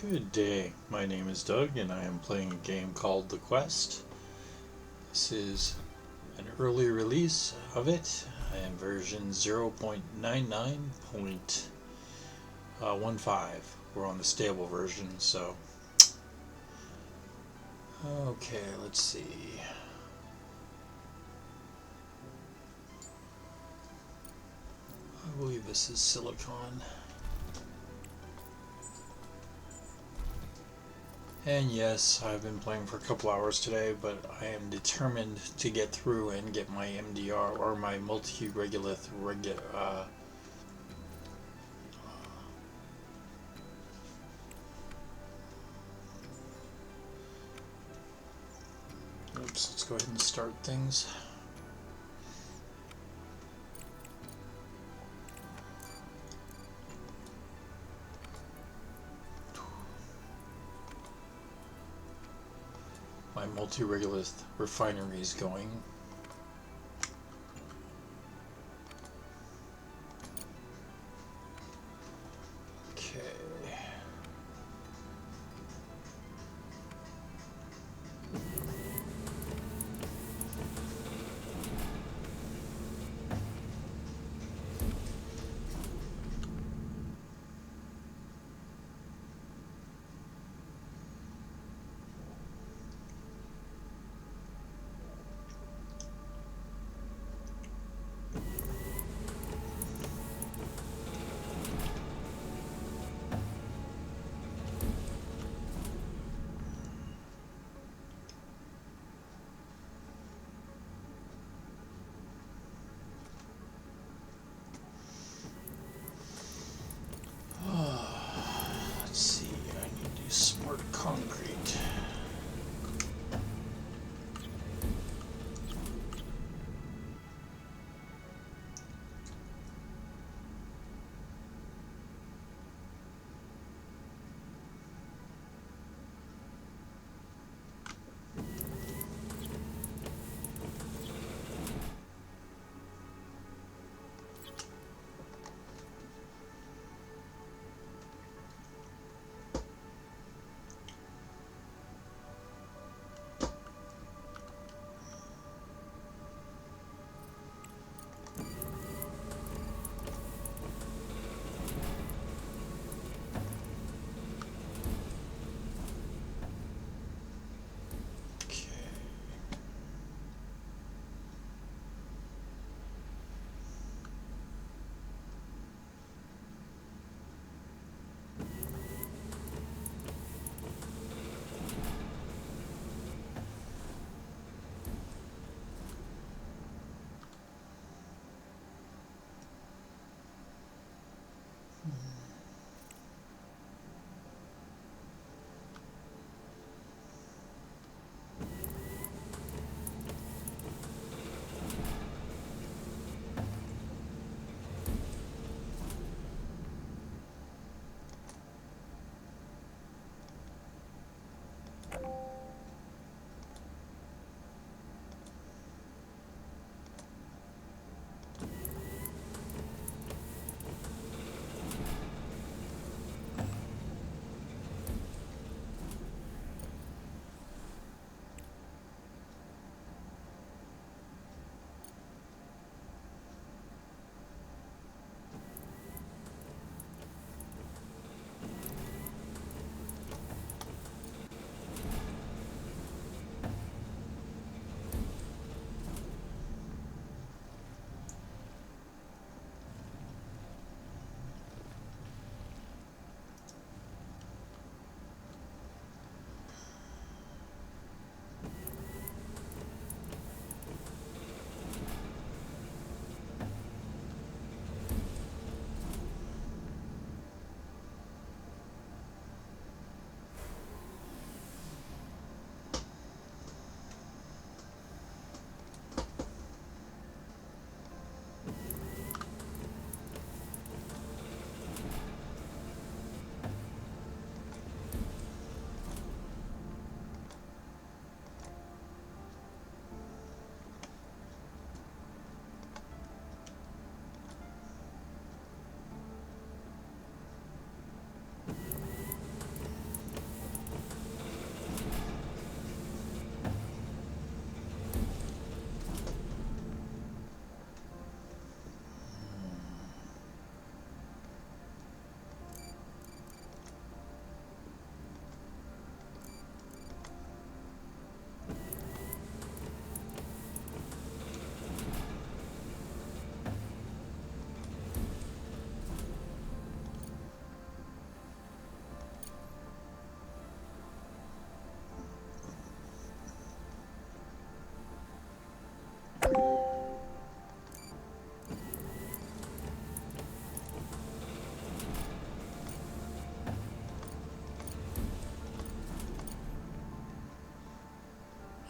Good day, my name is Doug and I am playing a game called The Quest. This is an early release of it. I am version 0.99.15. We're on the stable version, so... Okay, let's see. I believe this is Silicon. And yes, I've been playing for a couple hours today, but I am determined to get through and get my MDR or my multi-regolith oops, let's go ahead and start things. My multi-regolith refinery is going. Okay.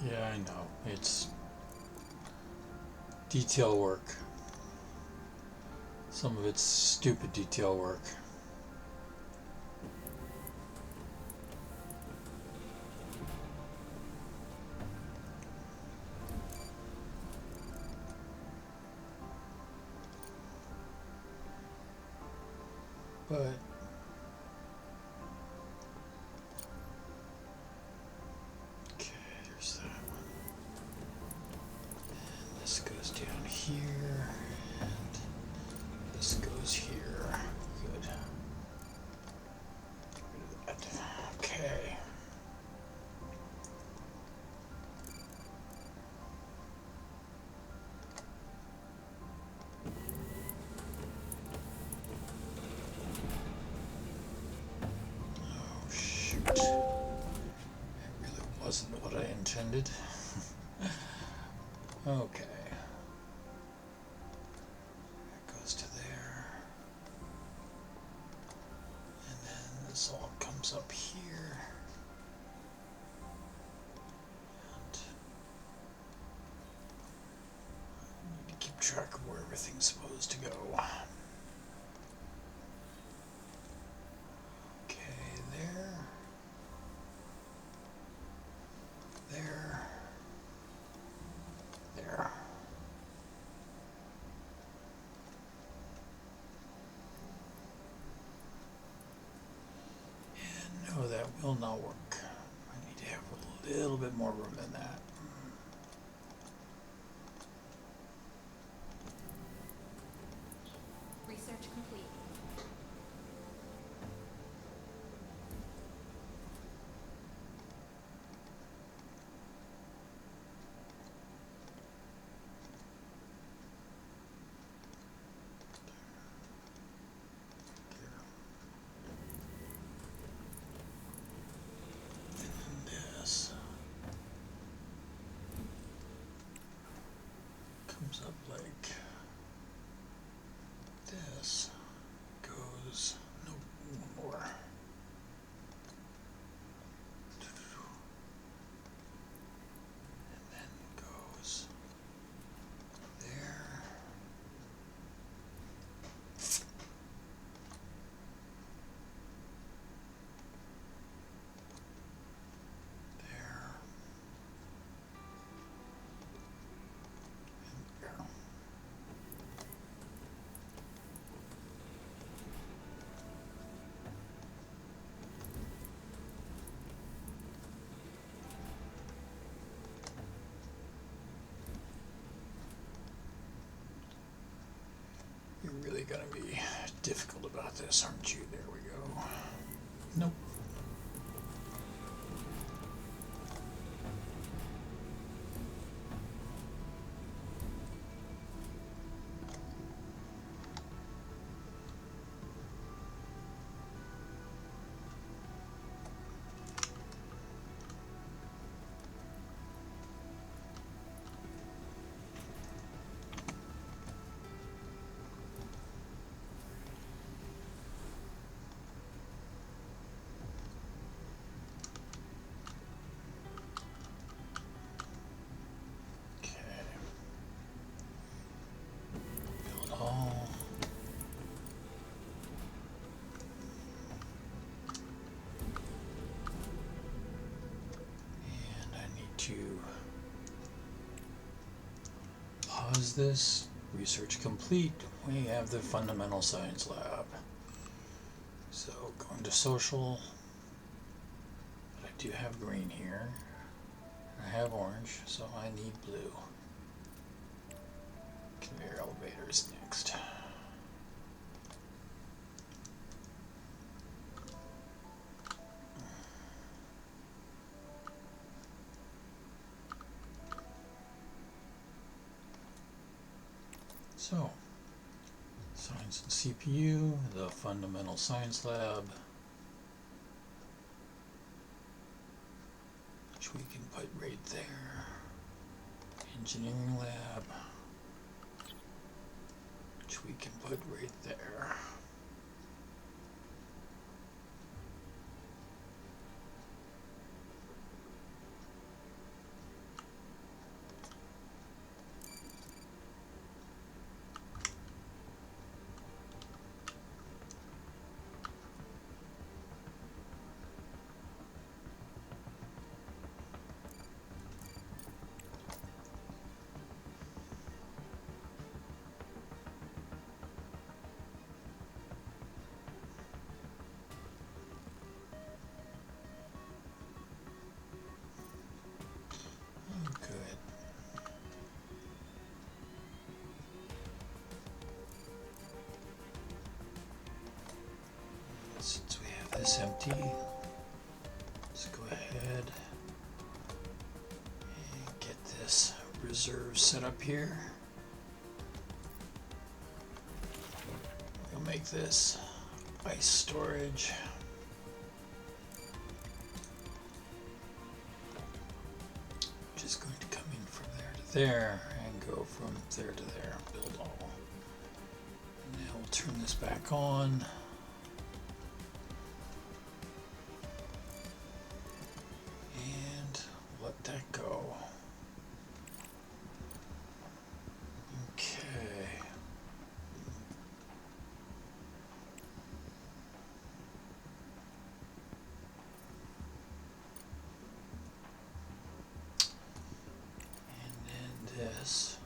Yeah, I know. It's detail work. Some of it's stupid detail work. But okay, there's that one. And this goes down here, and this goes here. Good. Get rid of that. Okay. Oh shoot. That really wasn't what I intended. Okay. That goes to there. And then this all comes up here. And I need to keep track of where everything's supposed to go. Okay, there. There. There. And no, that will not work. I need to have a little bit more room than that. Research complete. This comes up like this, goes, no, one more. And then goes there. There. And there. You're really gonna be difficult about this, aren't you? There we go. Nope. Okay. Build all. And I need to pause this. Research complete. We have the fundamental science lab. So going to social. But I do have green here. I have orange, so I need blue. Conveyor elevators next. So, science and CPU, the fundamental science lab, which we can put right there. Engineering lab, which we can put right there. Since we have this empty, let's go ahead and get this reserve set up here. We'll make this ice storage. Just going to come in from there to there and go from there to there. Build all. And now we'll turn this back on. And let that go. Okay. This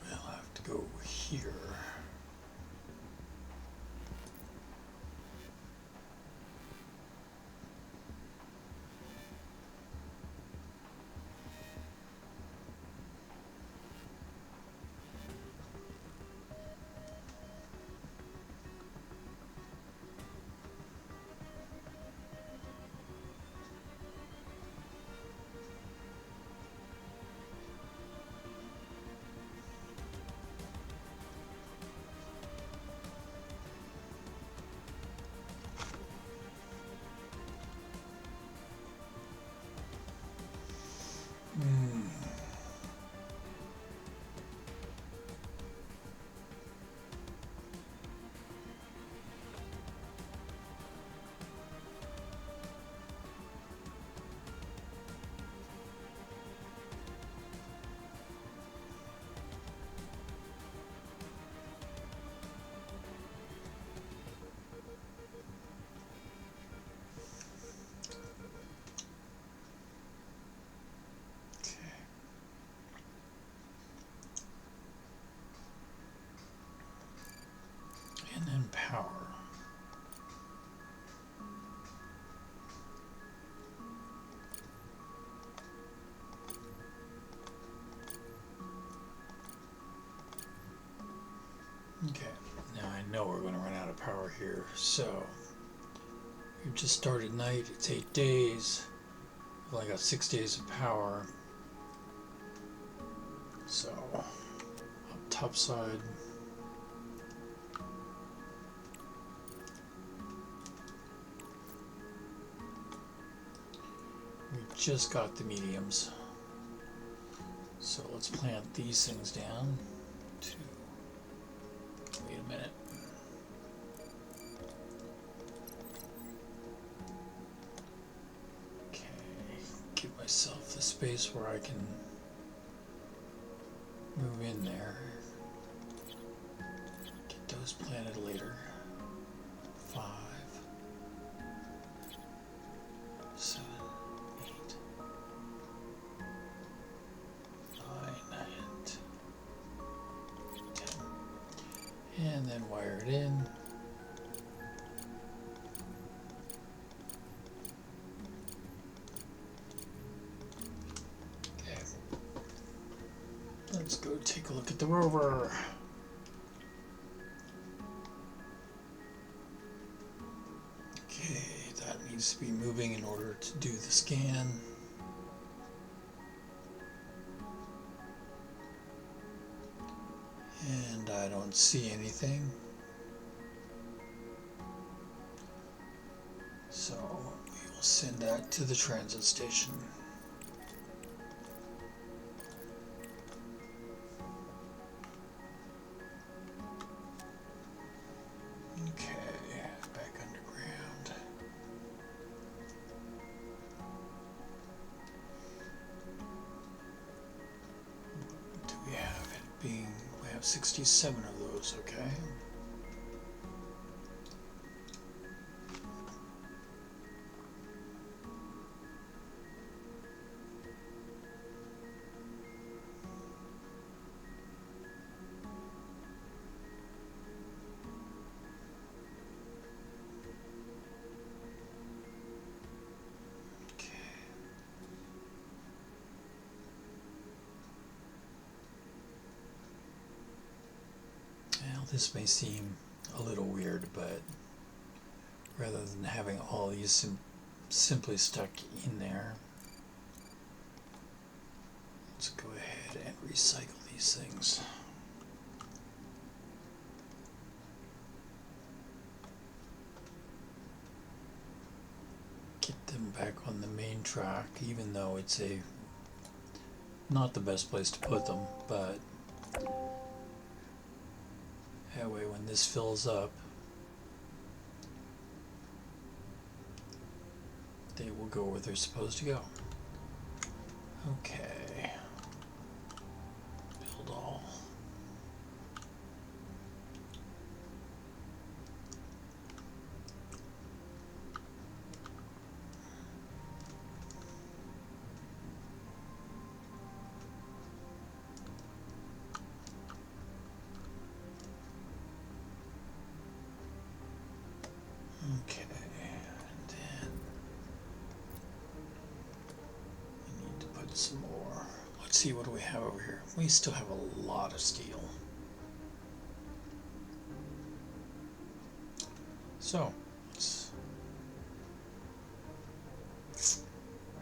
we'll have to go here. And then power. Okay, now I know we're going to run out of power here, so we've just started night. It's 8 days. We've only got 6 days of power. So, up top side. We just got the mediums. So let's plant these things down. Wait a minute. Okay, give myself the space where I can move in there. Get those planted later. 5, 7, 8, 9, and 10. And then wire it in. Okay. Let's go take a look at the rover. Okay, that needs to be moving in order to do the scan. And I don't see anything. So we will send that to the transit station. Okay, back underground. Do we have it being, we have 67 of those, okay. This may seem a little weird, but rather than having all these simply stuck in there, let's go ahead and recycle these things. Get them back on the main track, even though it's not the best place to put them, but that way when this fills up, they will go where they're supposed to go. Okay. Build all. Okay, and then we need to put some more. Let's see, what do we have over here? We still have a lot of steel. So, let's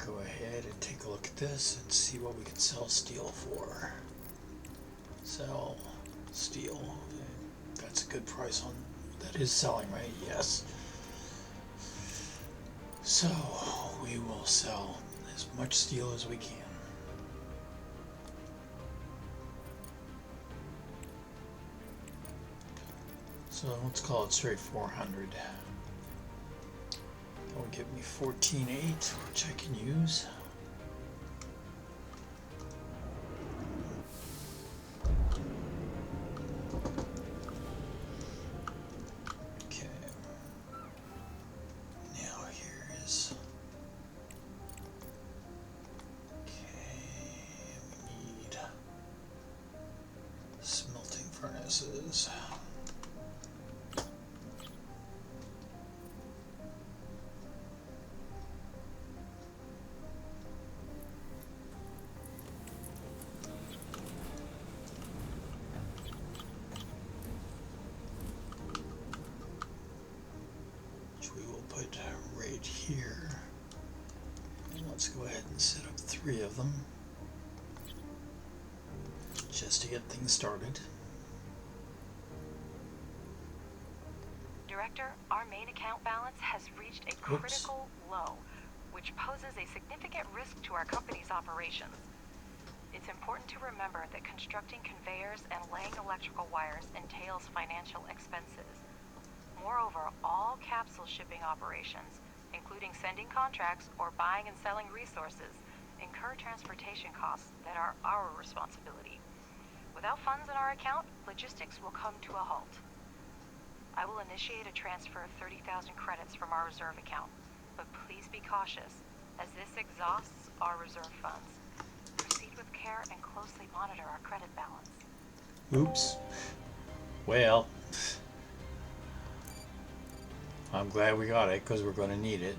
go ahead and take a look at this and see what we can sell steel for. Sell steel. That's a good price on that. Is selling, right? Yes. So we will sell as much steel as we can. So let's call it straight 400. That will give me 14.8, which I can use. Furnaces. Which we will put right here. And let's go ahead and set up 3 of them just to get things started. Director, our main account balance has reached a critical low, which poses a significant risk to our company's operations. It's important to remember that constructing conveyors and laying electrical wires entails financial expenses. Moreover, all capsule shipping operations, including sending contracts or buying and selling resources, incur transportation costs that are our responsibility. Without funds in our account, logistics will come to a halt. I will initiate a transfer of 30,000 credits from our reserve account, but please be cautious, as this exhausts our reserve funds. Proceed with care and closely monitor our credit balance. Oops. Well, I'm glad we got it, because we're going to need it.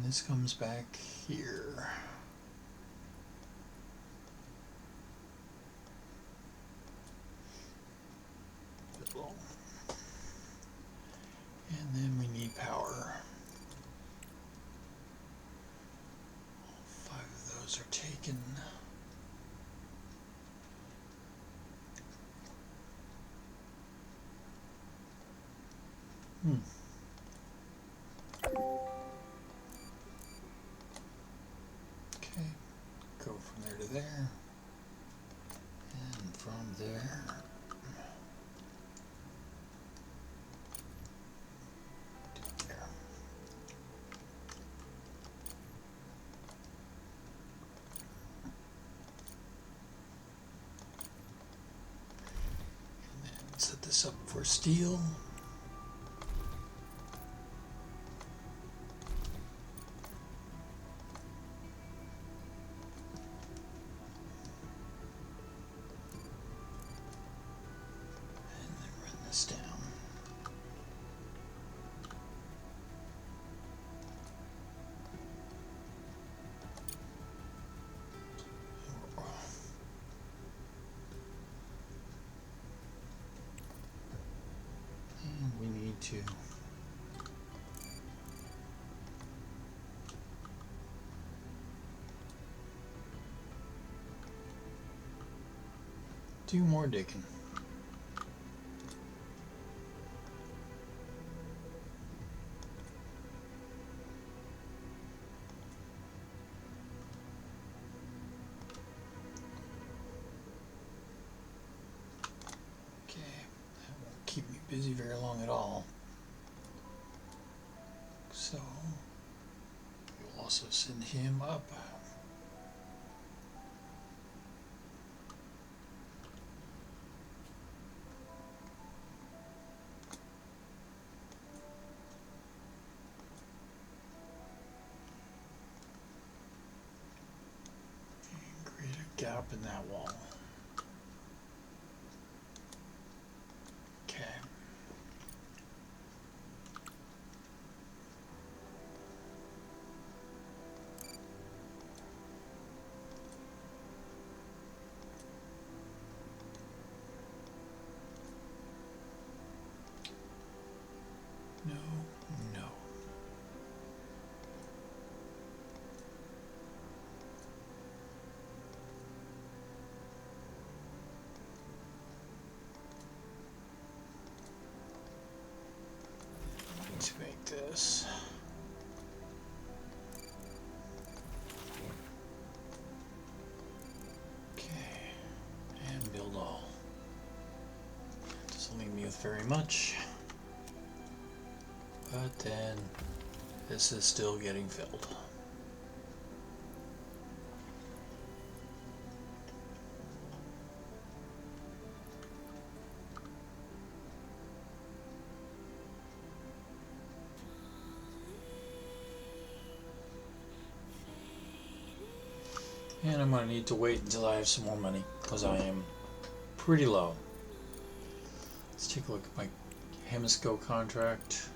This comes back here. And then we need power. All 5 of those are taken. Okay, go from there to there, and from there to there. And then set this up for steel. 22. Do more digging. Keep me busy very long at all. So we'll also send him up. And create a gap in that wall. Okay. No, no. To make this. Okay. And build all. Doesn't leave me with very much. But then this is still getting filled. And I'm going to need to wait until I have some more money because I am pretty low. Let's take a look at my Hemisco contract.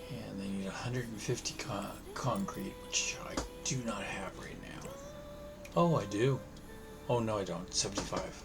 And they need 150 concrete, which I do not have right now. Oh, I do. Oh, no, I don't. 75.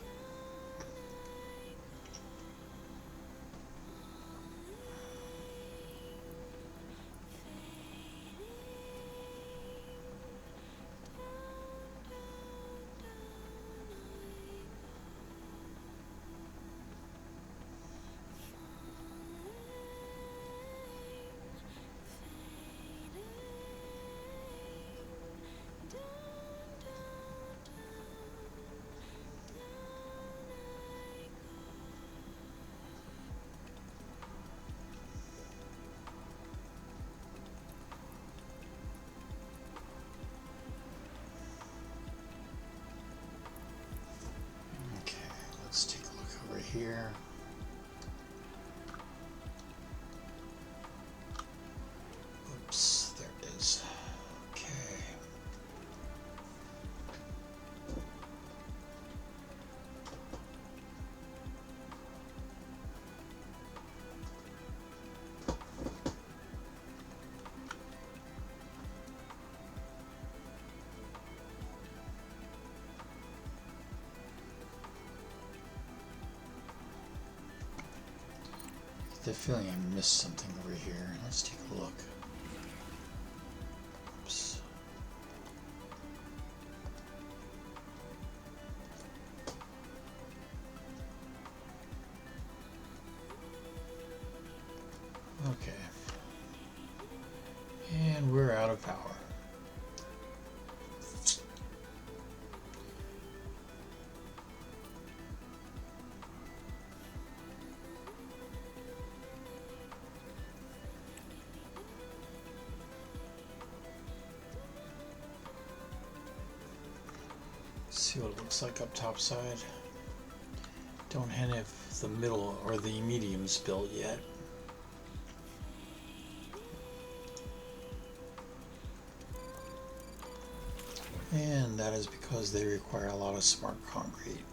Let's take a look over here. Oops, there it is. Okay. I have the feeling I missed something over here. Let's take a look. Oops. Okay. And we're out of power. See what it looks like up top side. Don't have the middle or the mediums built yet. And that is because they require a lot of smart concrete.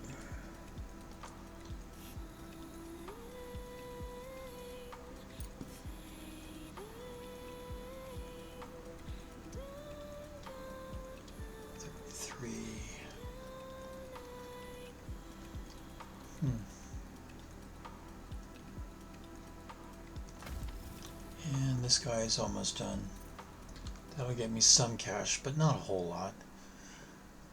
And this guy is almost done. That'll get me some cash, but not a whole lot.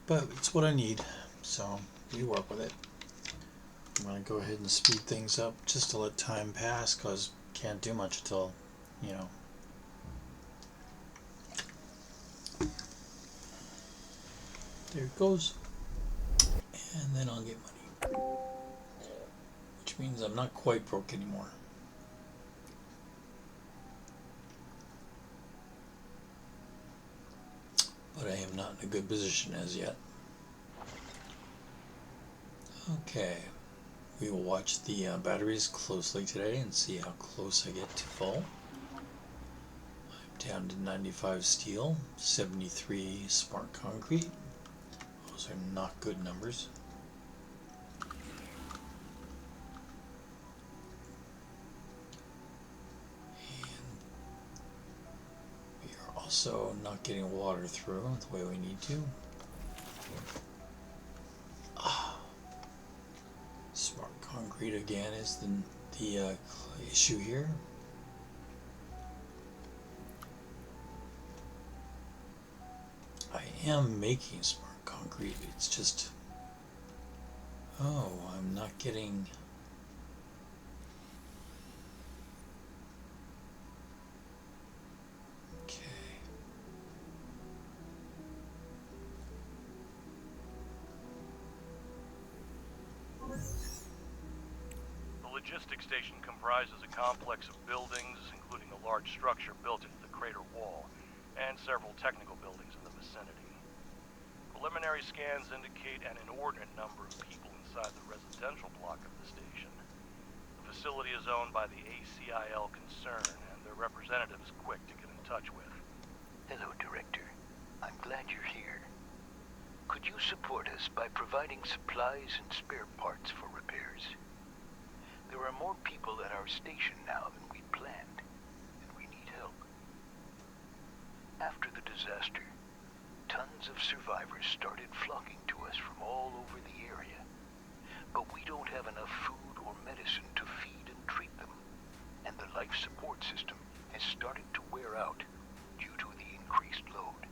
But it's what I need, so we work with it. I'm going to go ahead and speed things up just to let time pass, because can't do much until, you know. There it goes. And then I'll get money. Which means I'm not quite broke anymore. But I am not in a good position as yet. Okay. We will watch the batteries closely today and see how close I get to full. I'm down to 95 steel, 73 smart concrete. Those are not good numbers. Also not getting water through the way we need to. Smart concrete again is the issue here. I am making smart concrete, it's just, oh, I'm not getting. The logistics station comprises a complex of buildings, including a large structure built into the crater wall, and several technical buildings in the vicinity. Preliminary scans indicate an inordinate number of people inside the residential block of the station. The facility is owned by the ACIL concern, and their representative is quick to get in touch with. Hello, Director. I'm glad you're here. Could you support us by providing supplies and spare parts for repairs? There are more people at our station now than we'd planned, and we need help. After the disaster, tons of survivors started flocking to us from all over the area. But we don't have enough food or medicine to feed and treat them, and the life support system has started to wear out due to the increased load.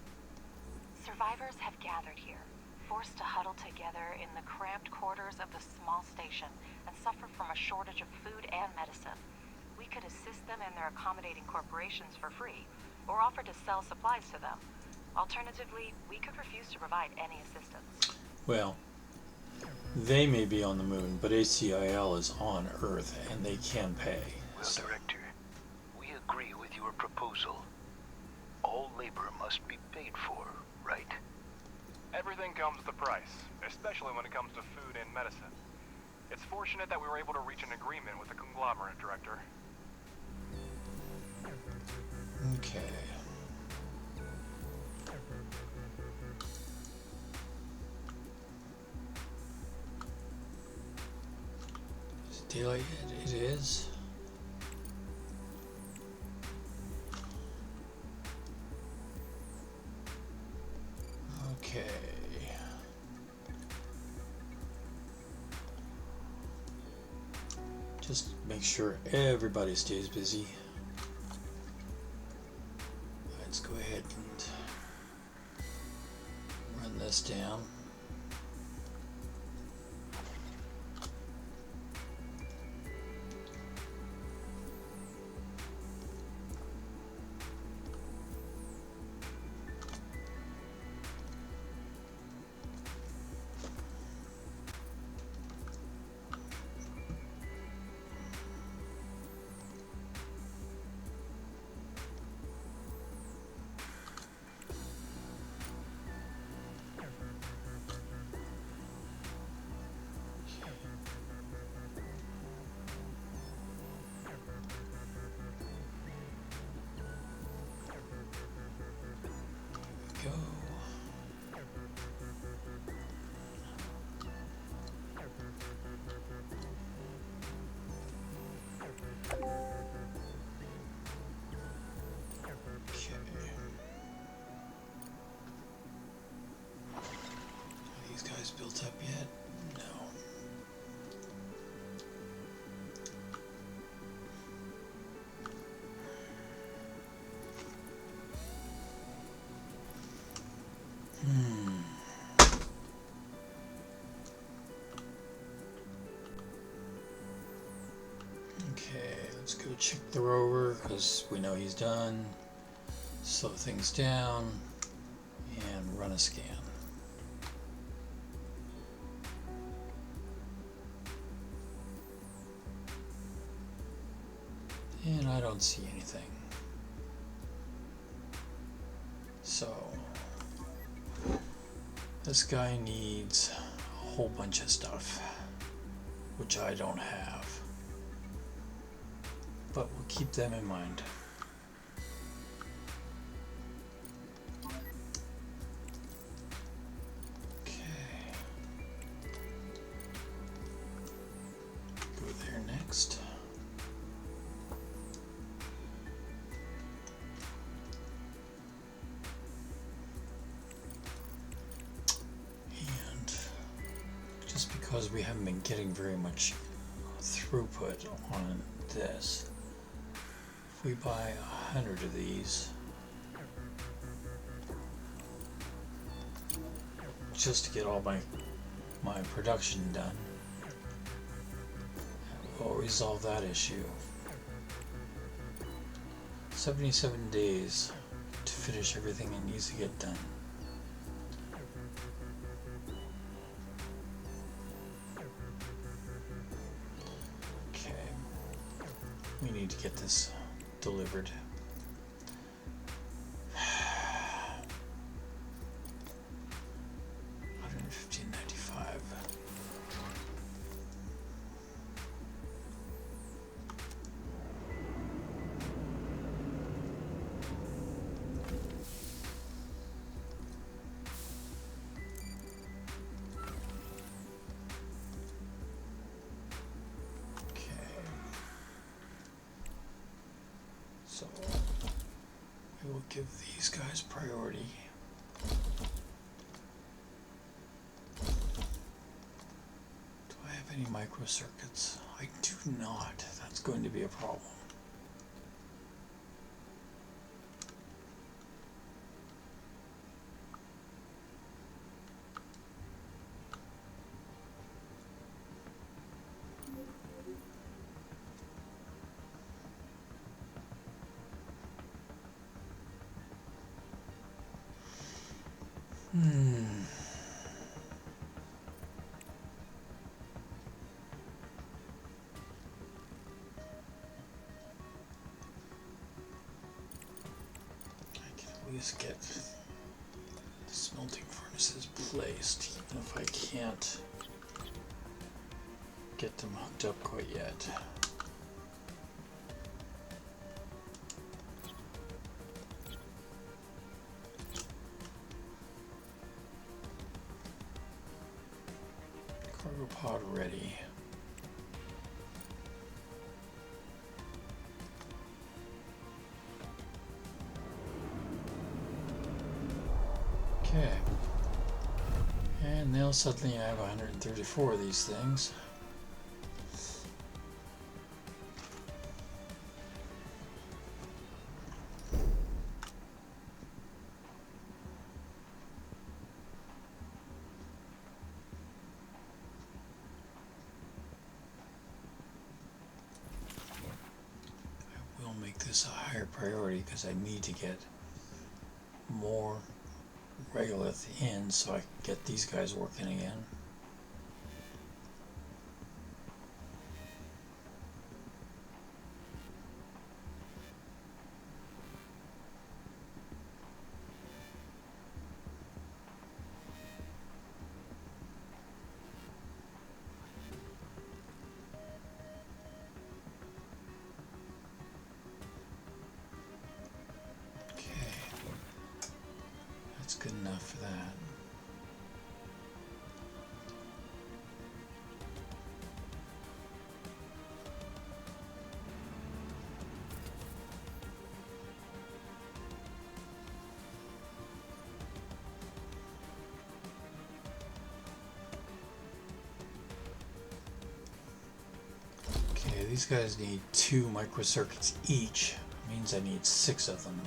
Survivors have gathered here, forced to huddle together in the cramped quarters of the small station and suffer from a shortage of food and medicine. We could assist them in their accommodating corporations for free, or offer to sell supplies to them. Alternatively, we could refuse to provide any assistance. Well, they may be on the moon, but ACIL is on Earth, and they can pay. Well, Director, we agree with your proposal. All labor must be paid for, right? Everything comes with a price, especially when it comes to food and medicine. It's fortunate that we were able to reach an agreement with the conglomerate, Director. Okay. Is it daylight yet? It is. Okay. Just make sure everybody stays busy. Let's go ahead and run this down. Go. Okay. Are these guys built up yet? No. Let's go check the rover because we know he's done. Slow things down and run a scan. And I don't see anything. So this guy needs a whole bunch of stuff, which I don't have. But we'll keep them in mind. Okay. Go there next. And just because we haven't been getting very much throughput on this, if we buy 100 of these just to get all my production done, we'll resolve that issue. 77 days to finish everything that needs to get done. Okay, we need to get this delivered. $115.95. So we will give these guys priority. Do I have any microcircuits? I do not. That's going to be a problem. I can at least get the smelting furnaces placed, even if I can't get them hooked up quite yet. Cargo pod ready. Okay. And now suddenly I have 134 of these things. This a higher priority because I need to get more regolith in so I can get these guys working again. Good enough for that. Okay, these guys need 2 microcircuits each. It means I need 6 of them.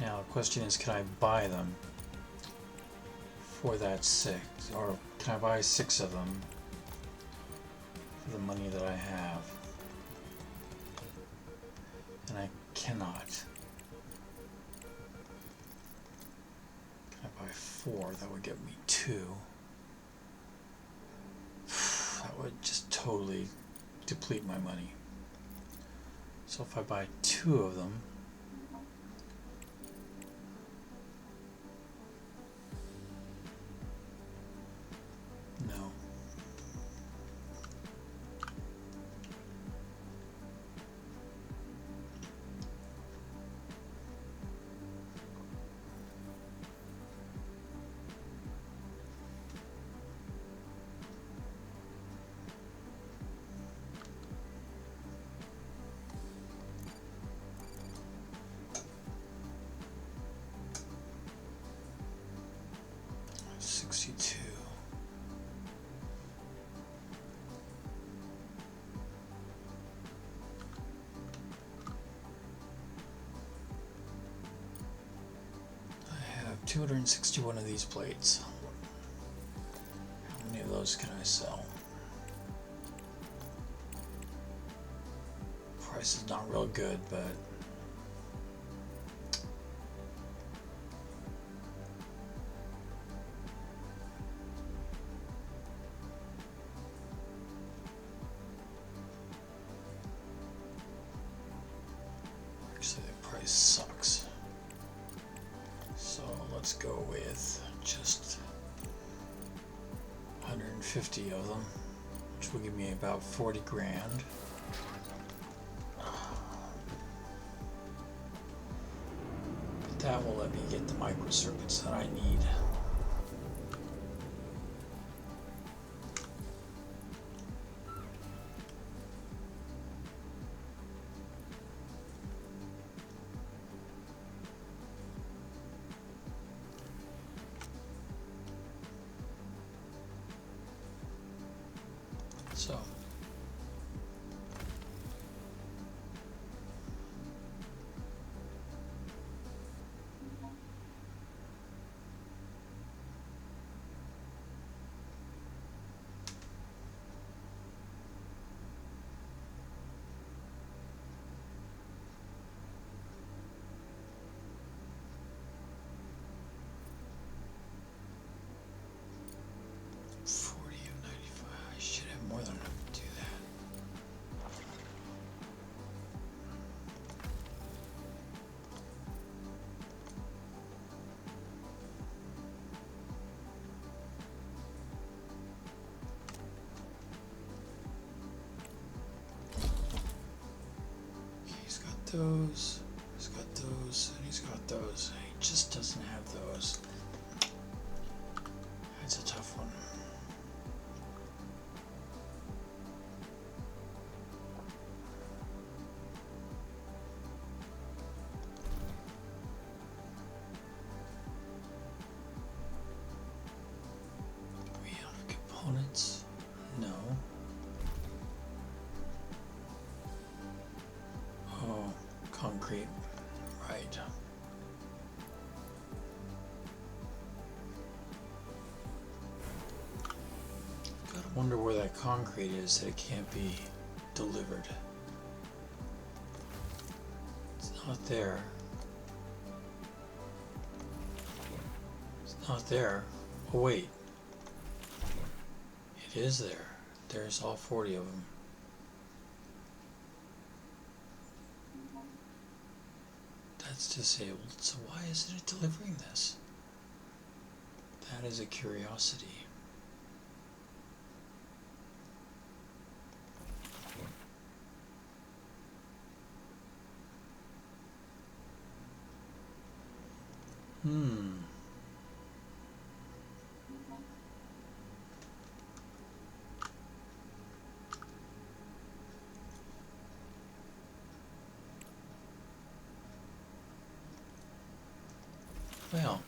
Now the question is, can I buy them for that 6? Or can I buy 6 of them for the money that I have? I cannot. Can I buy 4? That would get me 2. That would just totally deplete my money. So if I buy 2 of them, no. I have 261 of these plates. How many of those can I sell? Price is not real good, but actually the price sucks. So let's go with just 150 of them, which will give me about 40 grand. But that will let me get the microcircuits that I need. So those, he's got those, and he's got those. He just doesn't have those. That's a tough one. Do we have components? No. Oh, concrete, right. Gotta wonder where that concrete is that it can't be delivered. It's not there. It's not there. Oh wait. It is there. There's all 40 of them. That's disabled, so why isn't it delivering this? That is a curiosity. Well,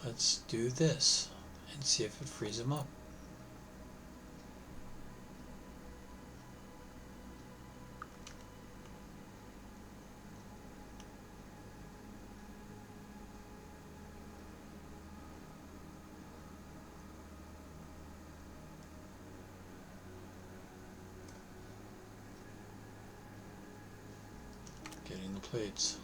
let's do this and see if it frees them up. Getting Clean the plates.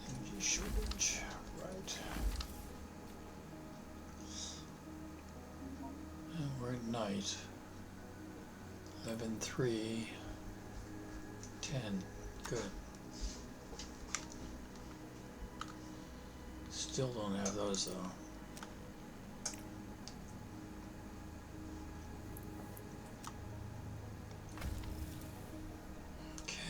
Energy shortage, right. And we're at night. 11:03, 10. Good. Still don't have those though. Okay.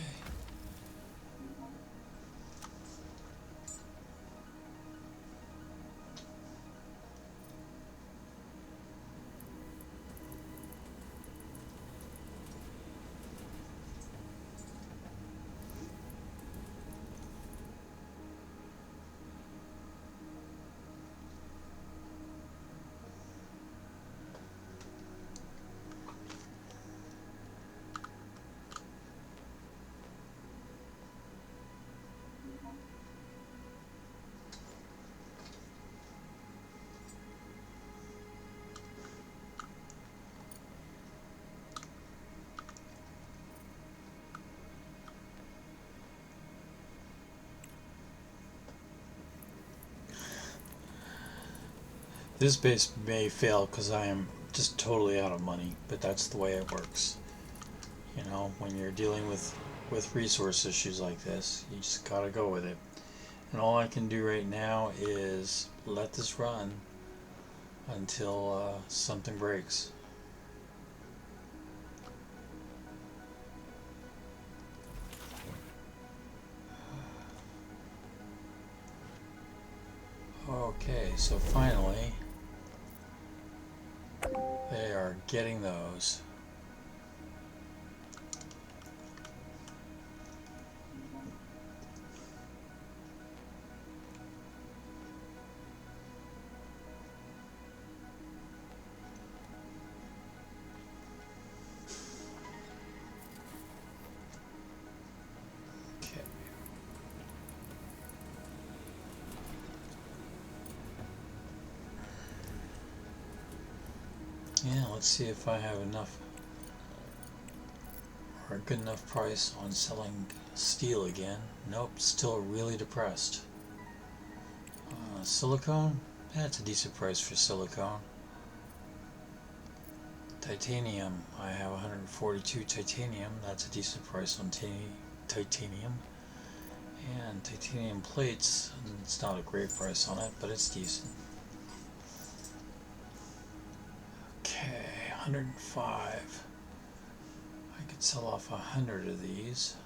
This base may fail because I am just totally out of money, but that's the way it works. You know, when you're dealing with resource issues like this, you just gotta go with it. And all I can do right now is let this run until something breaks. Okay, so finally they are getting those. Okay. Yeah, let's see if I have enough or a good enough price on selling steel again. Nope, still really depressed. Silicone? That's a decent price for silicone. Titanium, I have 142 titanium. That's a decent price on titanium. And titanium plates, it's not a great price on it, but it's decent. Okay, 105. I could sell off 100 of these.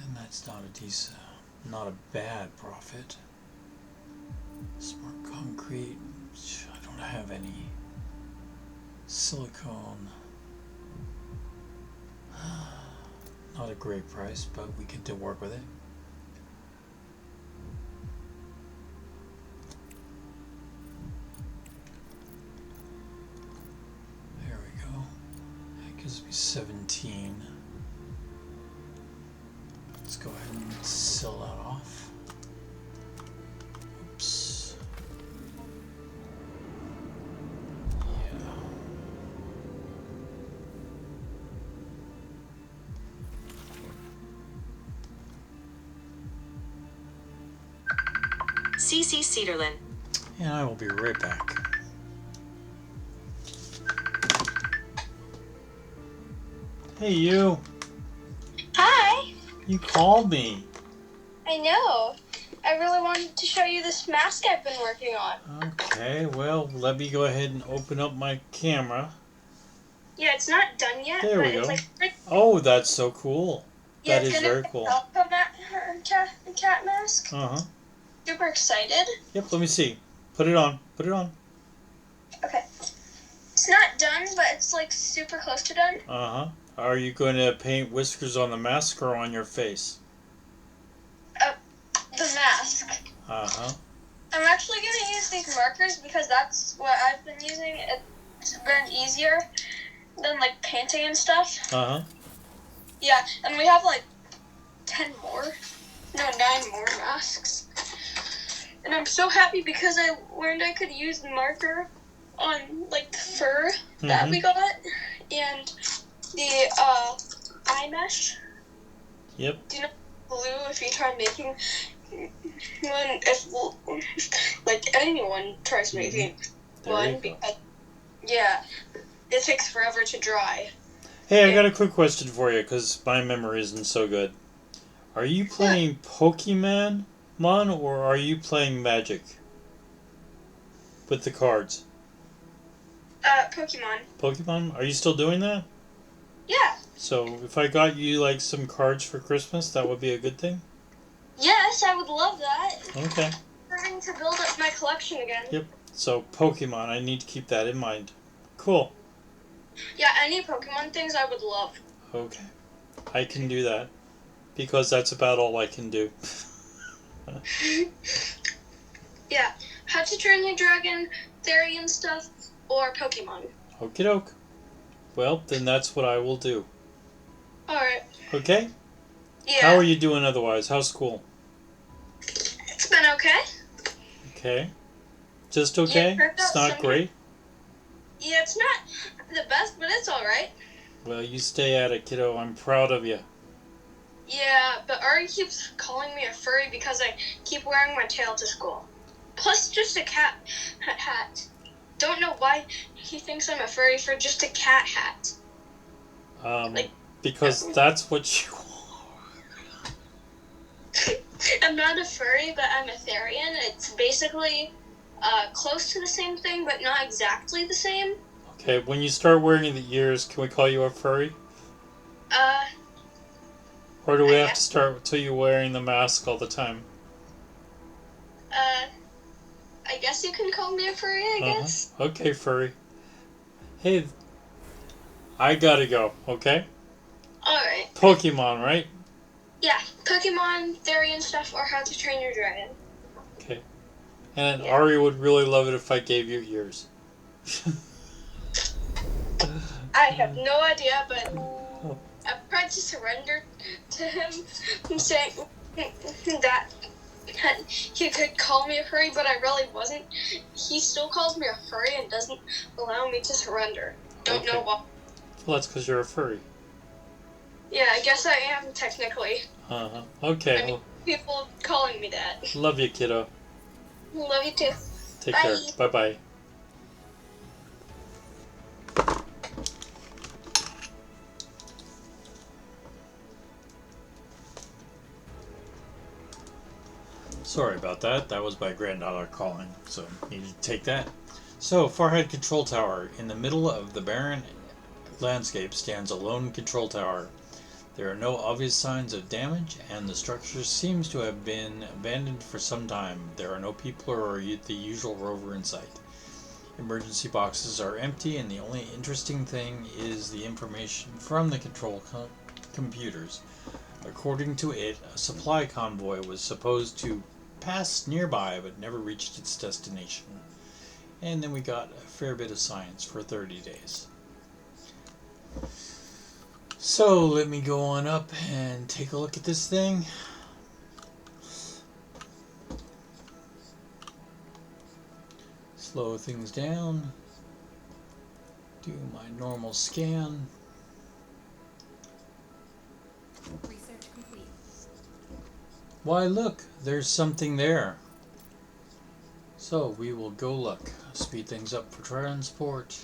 And that's not a bad profit. Smart concrete, I don't have any. Silicone, not a great price, but we can still work with it. There we go. That gives me 17. Let's go ahead and sell that off. Oops. Yeah. CC Cedarlin. And I will be right back. Hey, you. Hi. You called me. I know. I really wanted to show you this mask I've been working on. Okay, well, let me go ahead and open up my camera. Yeah, it's not done yet. There we but go. It's like, Oh, that's so cool. yeah, That is very cool. Cat mask. Uh-huh. Super excited. Yep, let me see. Put it on. Put it on. Okay. It's not done, but it's like super close to done. Uh-huh. Are you going to paint whiskers on the mask or on your face? The mask. Uh-huh. I'm actually going to use these markers because that's what I've been using. It's been easier than like painting and stuff. Uh-huh. Yeah, and we have like 9 more masks. And I'm so happy because I learned I could use the marker on like the fur that we got and the eye mesh. Yep. Do you know glue if you try making one, if like anyone tries making one, because it takes forever to dry. Hey, I got a quick question for you because my memory isn't so good. Are you playing Pokemon, or are you playing Magic with the cards? Pokemon. Pokemon? Are you still doing that? Yeah. So if I got you like some cards for Christmas, that would be a good thing? Yes, I would love that. Okay. Starting to build up my collection again. Yep. So Pokemon, I need to keep that in mind. Cool. Yeah, any Pokemon things I would love. Okay. I can do that. Because that's about all I can do. Yeah. How to Train Your Dragon, Theory and stuff, or Pokemon. Okie doke. Well, then that's what I will do. Alright. Okay? Yeah. How are you doing otherwise? How's school? It's been okay. Okay. Just okay? Yeah, It's not great? Yeah, it's not the best, but it's alright. Well, you stay at it, kiddo. I'm proud of you. Yeah, but Ari keeps calling me a furry because I keep wearing my tail to school. Plus, just a cat hat. Don't know why he thinks I'm a furry for just a cat hat. Because that's what you are. I'm not a furry, but I'm a Therian. It's basically close to the same thing, but not exactly the same. Okay, when you start wearing the ears, can we call you a furry? Or do we have to start until you're wearing the mask all the time? I guess you can call me a furry, I guess. Okay, furry. Hey, I gotta go, okay? Alright. Pokemon, right? Yeah, Pokemon, Theory and stuff, or How to Train Your Dragon. Okay. And Ari would really love it if I gave you ears. I have no idea, but I've tried to surrender to him, saying that he could call me a furry, but I really wasn't. He still calls me a furry and doesn't allow me to surrender. Don't know why. Well, that's because you're a furry. Yeah, I guess I am, technically. Okay. I mean, people calling me that. Love you, kiddo. Love you too. Take care. Bye-bye. Sorry about that. That was my granddaughter calling, so needed to take that. So, Farhead Control Tower. In the middle of the barren landscape stands a lone control tower. There are no obvious signs of damage, and the structure seems to have been abandoned for some time. There are no people or the usual rover in sight. Emergency boxes are empty, and the only interesting thing is the information from the control computers. According to it, a supply convoy was supposed to pass nearby but never reached its destination. And then we got a fair bit of science for 30 days. So let me go on up and take a look at this thing. Slow things down. Do my normal scan. Research complete. Why, look, there's something there. So we will go look. Speed things up for transport.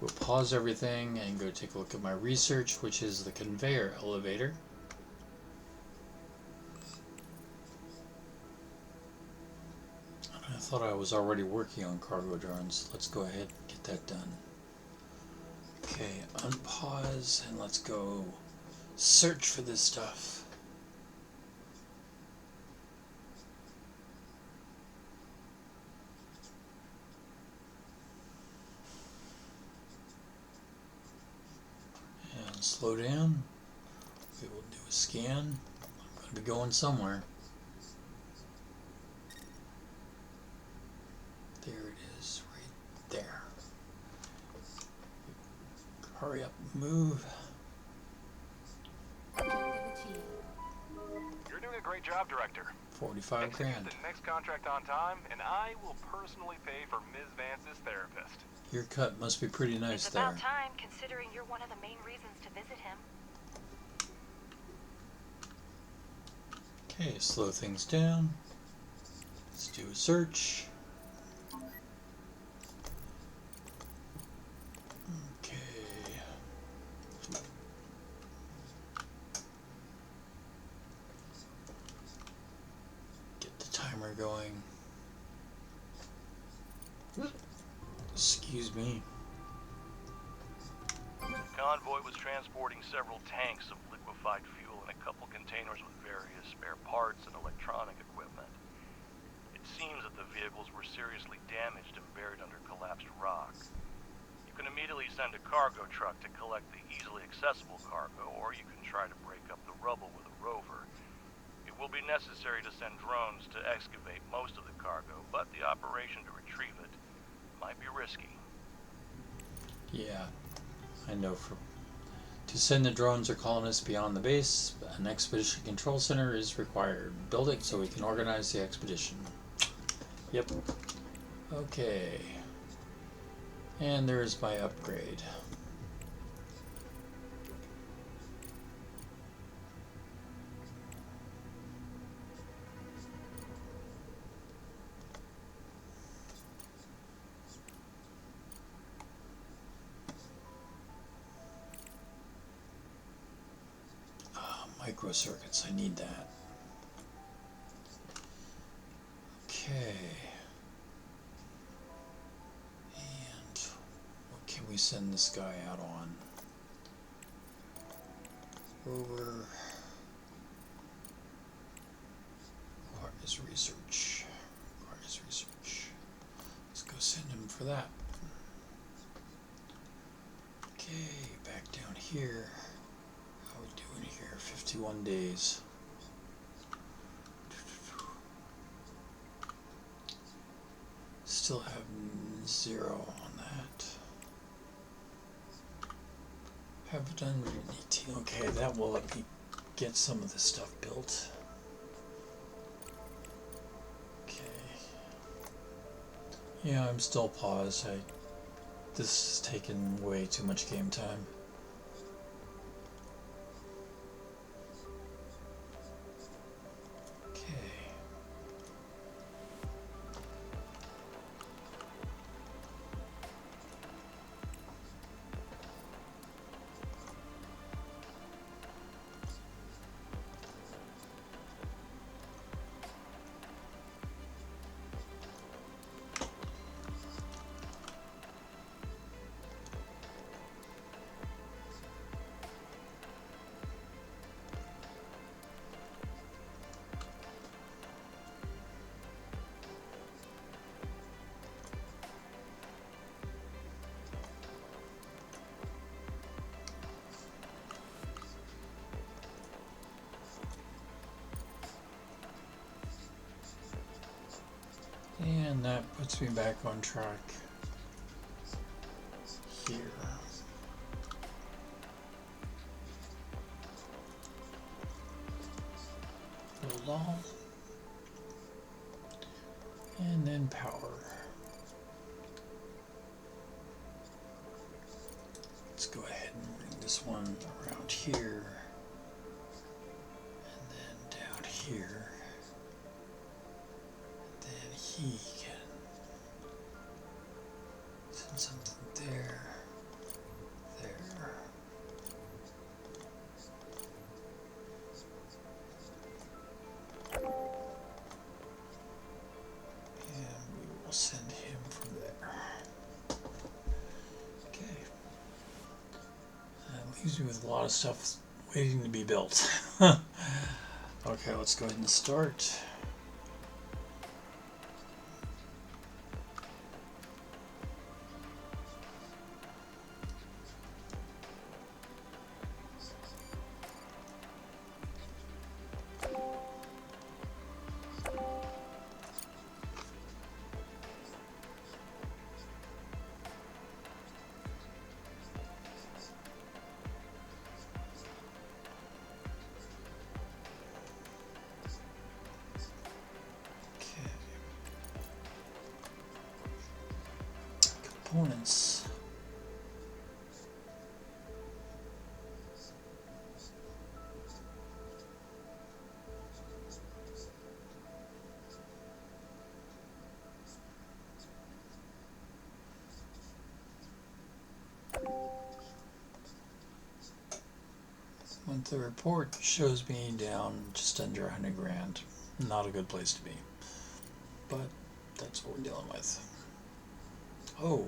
We'll pause everything and go take a look at my research, which is the conveyor elevator. I thought I was already working on cargo drones. Let's go ahead and get that done. Okay, unpause and let's go search for this stuff. Slow down. We will do a scan. I'm going to be going somewhere. There it is, right there. Hurry up, move. Objective achieved. You're doing a great job, Director. 45 Execute grand. the next contract on time, and I will personally pay for Ms. Vance's therapist. Your cut must be pretty nice It's there. about time, considering you're one of the main reasons to visit him. Okay, slow things down. Let's do a search. Okay. Get the timer going. Excuse me. The convoy was transporting several tanks of liquefied fuel and a couple containers with various spare parts and electronic equipment. It seems that the vehicles were seriously damaged and buried under collapsed rock. You can immediately send a cargo truck to collect the easily accessible cargo, or you can try to break up the rubble with a rover. It will be necessary to send drones to excavate most of the cargo, but the operation to retrieve it might be risky. Yeah, I know. To send the drones or colonists beyond the base, an expedition control center is required. Build it so we can organize the expedition. Yep. Okay. And there's my upgrade. Microcircuits, I need that. Okay. And what can we send this guy out on? Rover. Requires research. Requires research. Let's go send him for that. Okay, back down here. How are we doing here? 51 days. Still have 0 on that. Have done 18. Okay, that will let me get some of this stuff built. Okay. Yeah, I'm still paused. This is taking way too much game time. And that puts me back on track here. Hold on. And then power. Let's go ahead and bring this one around here. And then down here. Then he can send something there. We'll send him from there. Okay. That leaves me with a lot of stuff waiting to be built. Okay, let's go ahead and start. Monthly report shows me down just under 100 grand. Not a good place to be. But that's what we're dealing with. Oh.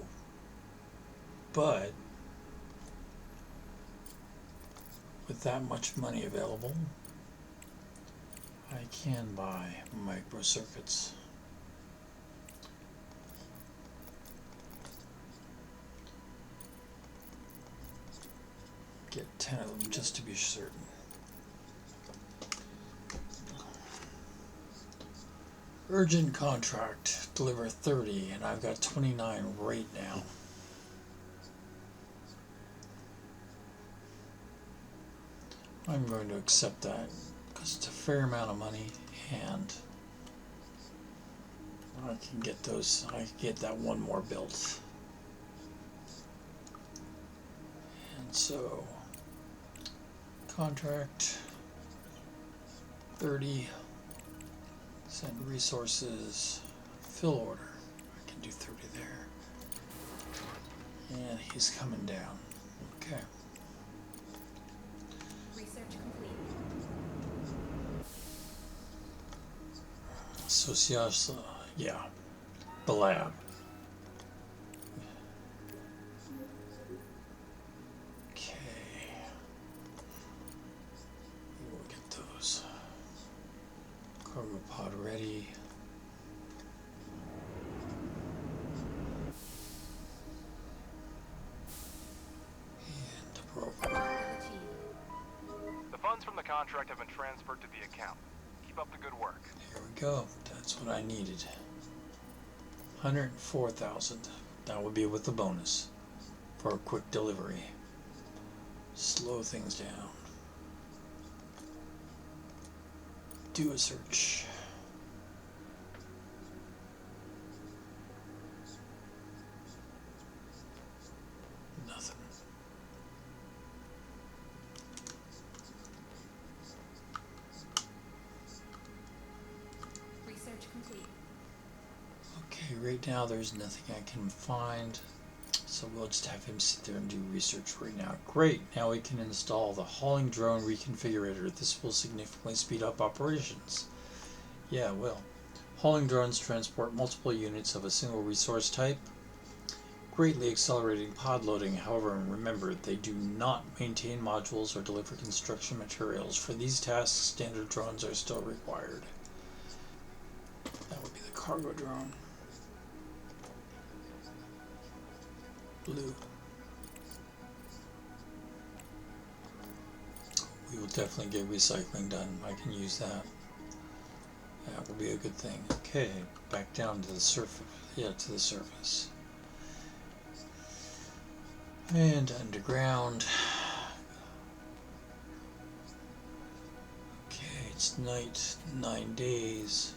But with that much money available, I can buy microcircuits. Get 10 of them just to be certain. Urgent contract, deliver 30, and I've got 29 right now. I'm going to accept that because it's a fair amount of money, and I can get those. I can get that one more built, and so contract 30. Send resources, fill order. I can do 30 there. And he's coming down. Okay. Research complete. Socios, yeah. The lab. Okay. We'll get those. Cargo pod ready. And the broker. The funds from the contract have been transferred to the account. Keep up the good work. Here we go. That's what I needed. 104,000. That would be with the bonus for a quick delivery. Slow things down. Do a search. Nothing. Research complete. Okay, right now there's nothing I can find, so we'll just have him sit there and do research right now. Great, now we can install the hauling drone reconfigurator. This will significantly speed up operations. Yeah, it will. Hauling drones transport multiple units of a single resource type, greatly accelerating pod loading. However, remember, they do not maintain modules or deliver construction materials. For these tasks, standard drones are still required. That would be the cargo drone. Blue. We will definitely get recycling done. I can use that. That will be a good thing. Okay, back down to the surface. Yeah, to the surface. And underground. Okay, it's night. 9 days.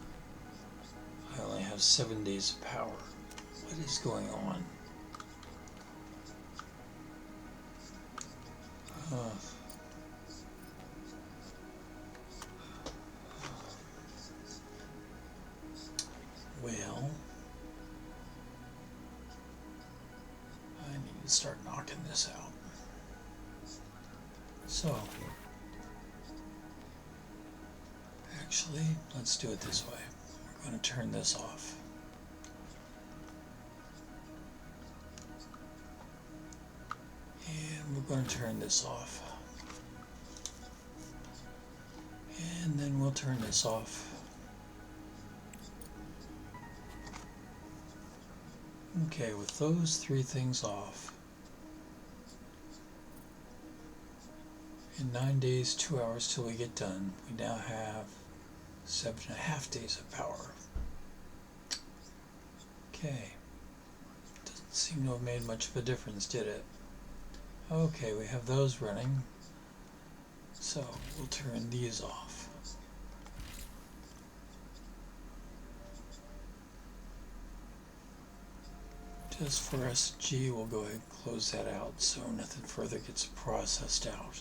I only have 7 days of power. What is going on? Well, I need to start knocking this out. So, actually, let's do it this way. We're going to turn this off. And we're going to turn this off. And then we'll turn this off. Okay, with those three things off, in 9 days, 2 hours till we get done, we now have 7.5 days of power. Okay, doesn't seem to have made much of a difference, did it? Okay, we have those running, so we'll turn these off. Just for SG, we'll go ahead and close that out so nothing further gets processed out.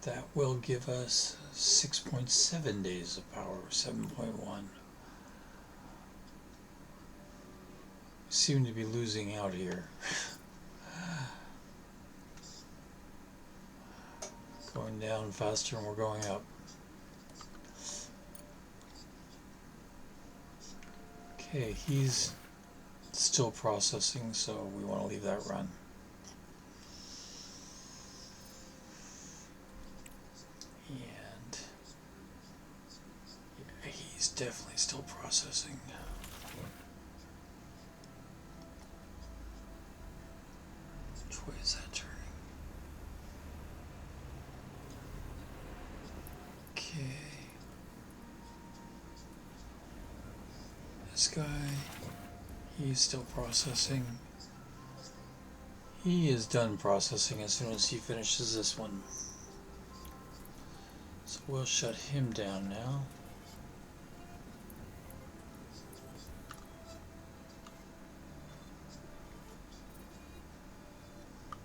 That will give us 6.7 days of power, 7.1. Seem to be losing out here. Going down faster and we're going up. Okay, he's still processing, so we want to leave that run. And yeah, he's definitely still processing. Which way is that turning? Okay. This guy, he's still processing. He is done processing as soon as he finishes this one. So we'll shut him down now.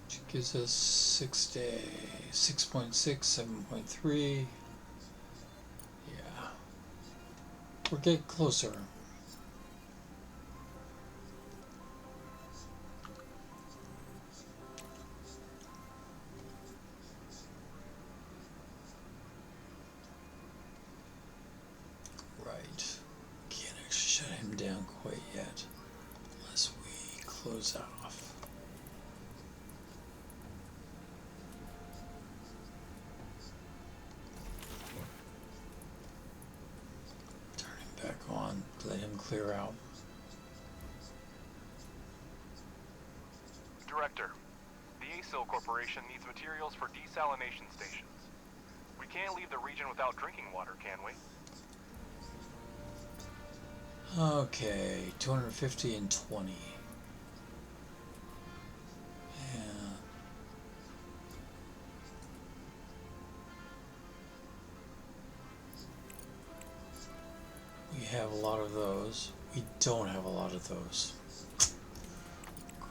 Which gives us 6.6, 7.3. Yeah. We're getting closer. Right. Can't actually shut him down quite yet unless we close off. Turn him back on, let him clear out. Director, the ASIL Corporation needs materials for desalination stations. We can't leave the region without drinking water, can we? Okay, 250 and 20. Yeah. We have a lot of those. We don't have a lot of those.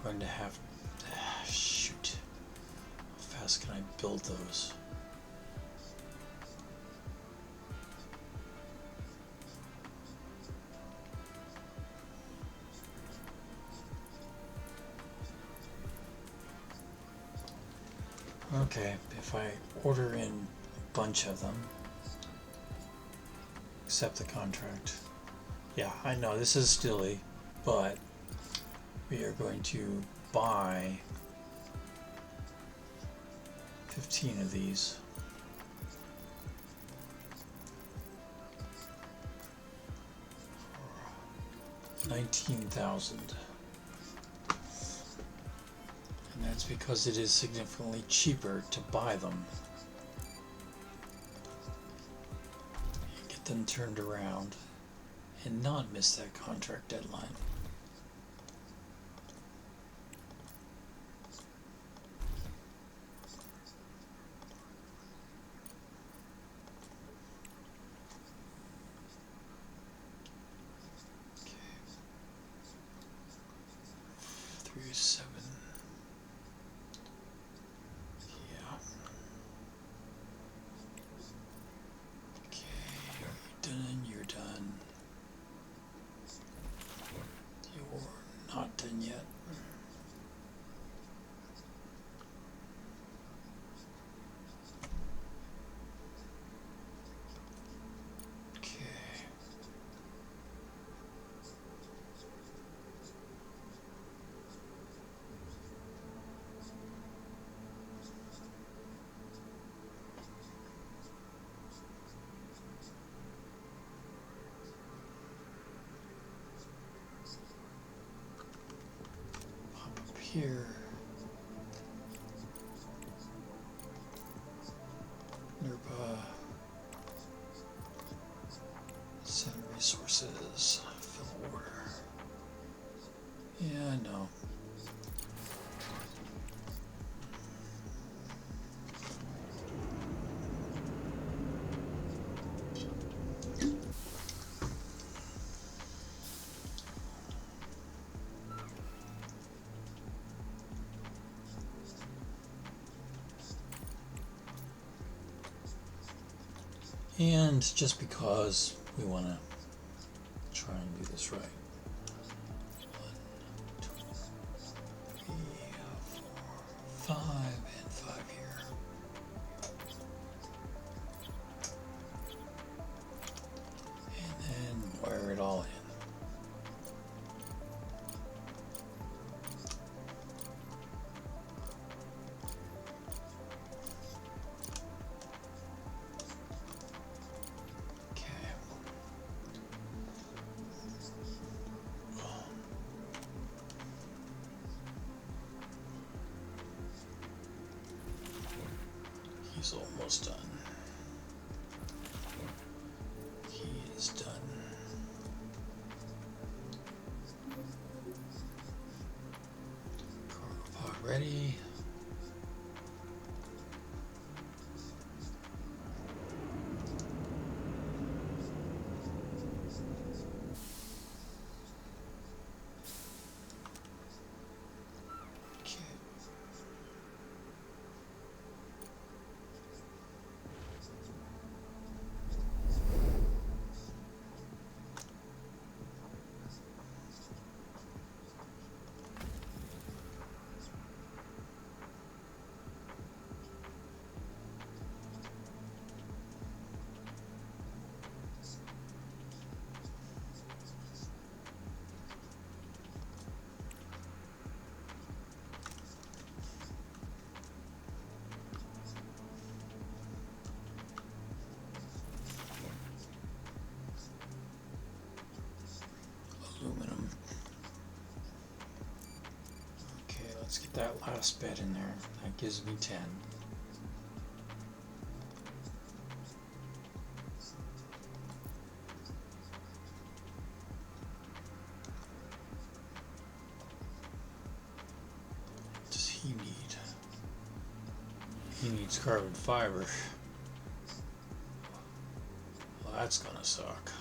Going to have to, shoot. How fast can I build those? Okay, if I order in a bunch of them, accept the contract. Yeah, I know this is stilly, but we are going to buy 15 of these. $19,000. And that's because it is significantly cheaper to buy them. Get them turned around and not miss that contract deadline. Okay. 3-7. Yeah. Okay, you're done, you're done. You're not done yet. Okay. Pop up here. NERPA. Send resources. Fill order. Yeah, I know. And just because we want to try and do this right. 1, 2, 3, 4, 5, and 5 here. is almost done. He is done. Cargo pod ready. Aluminum. Okay, let's get that last bed in there. That gives me 10. What does he need? He needs carbon fiber. Well, that's gonna suck.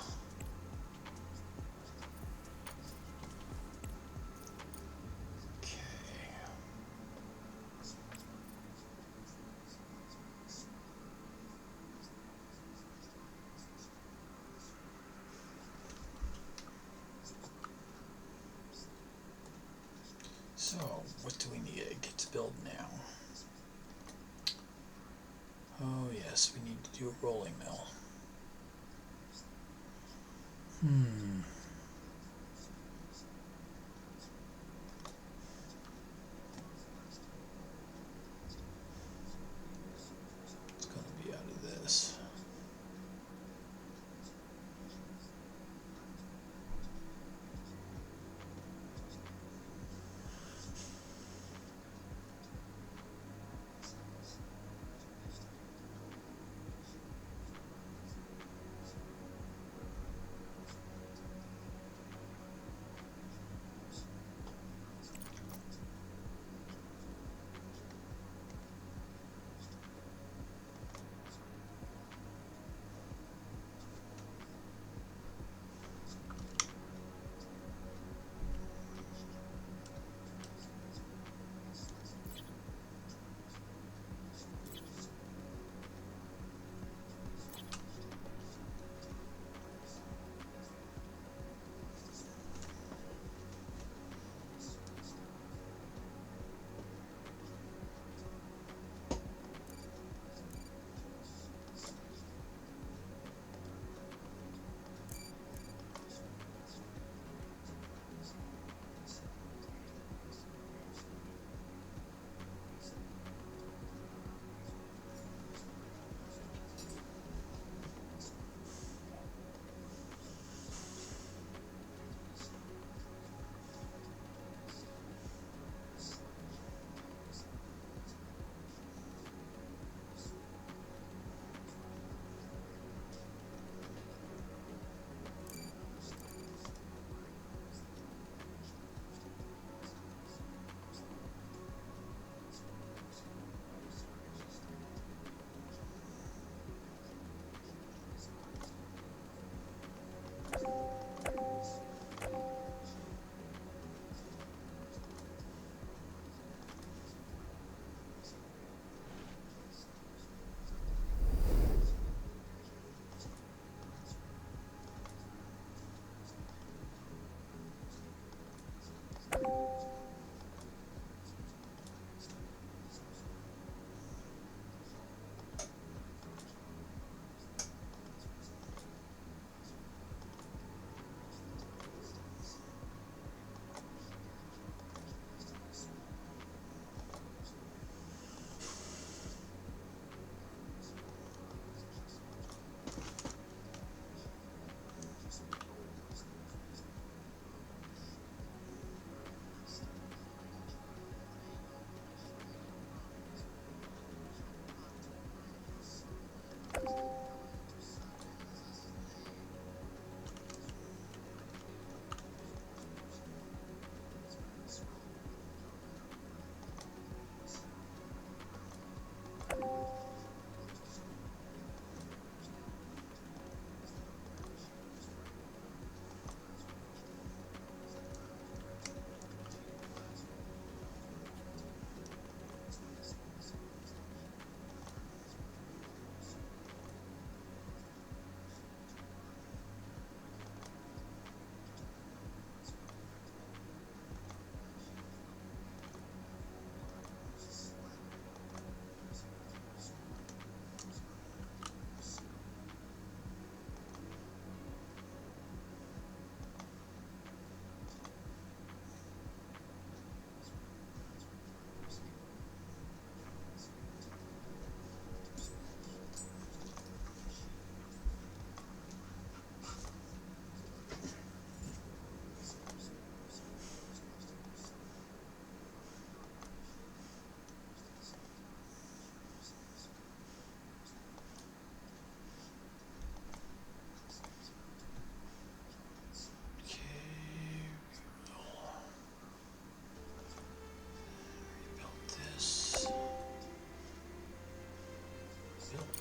So, what do we need to get to build now? Oh yes, we need to do a rolling mill. It's going to be out of this.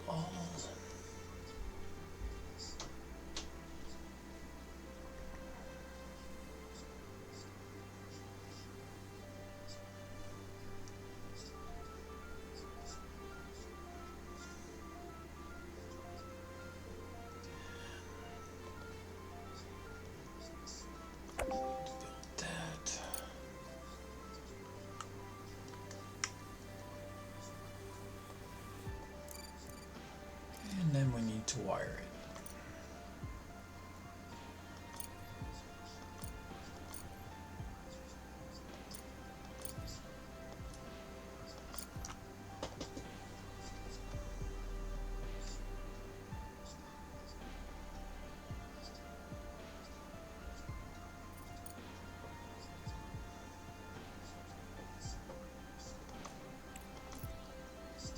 all. That. And then we need to wire it.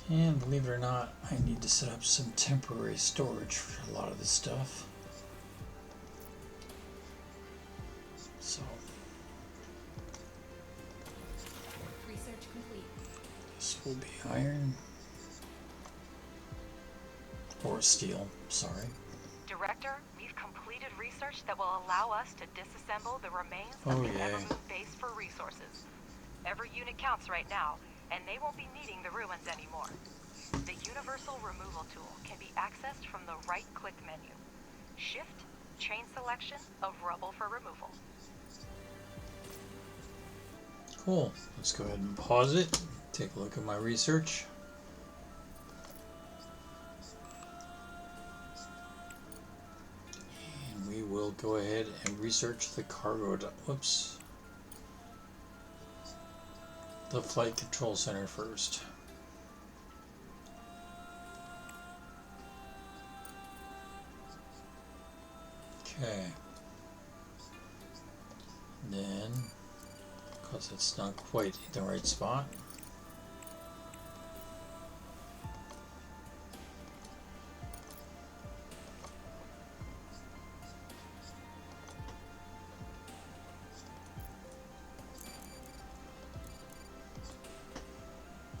And believe it or not, I need to set up some temporary storage for a lot of this stuff. So Research complete. this will be iron. Or steel, sorry. Director, we've completed research that will allow us to disassemble the remains Oh, of the yay. Evermoon base for resources. Every unit counts right now, and they won't be needing the ruins anymore. The Universal Removal tool can be accessed from the right-click menu. Shift, chain selection of rubble for removal. Cool. Let's go ahead and pause it. Take a look at my research. And we will go ahead and research the cargo. Whoops. The flight control center first. Okay. Then, because it's not quite in the right spot,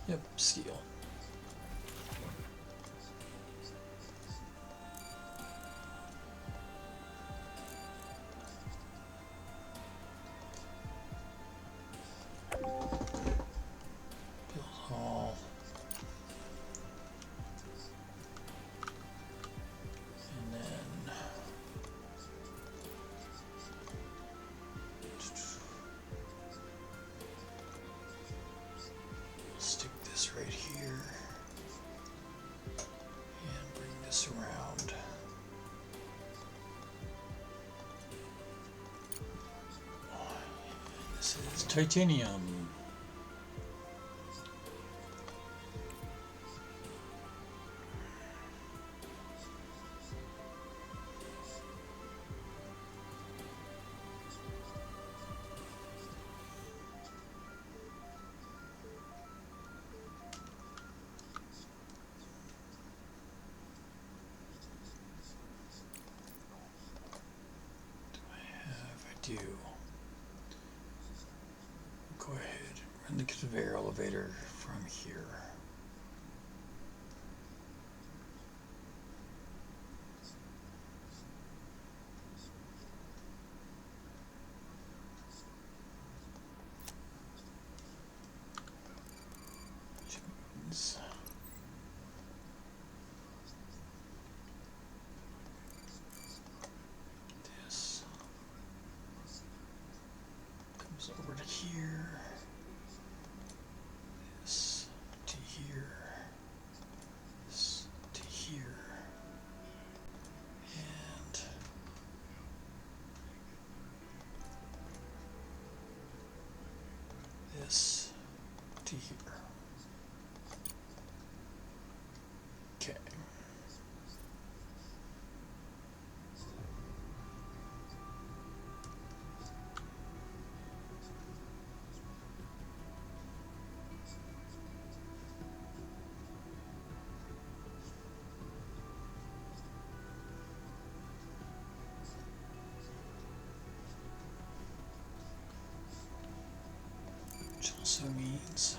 yep, steel. Build all. And then stick this right here and bring this around. This is titanium. I do. Go ahead, run the conveyor elevator from here. Which means this comes over to here. This to here. This to here. And this to here. Okay. Which also means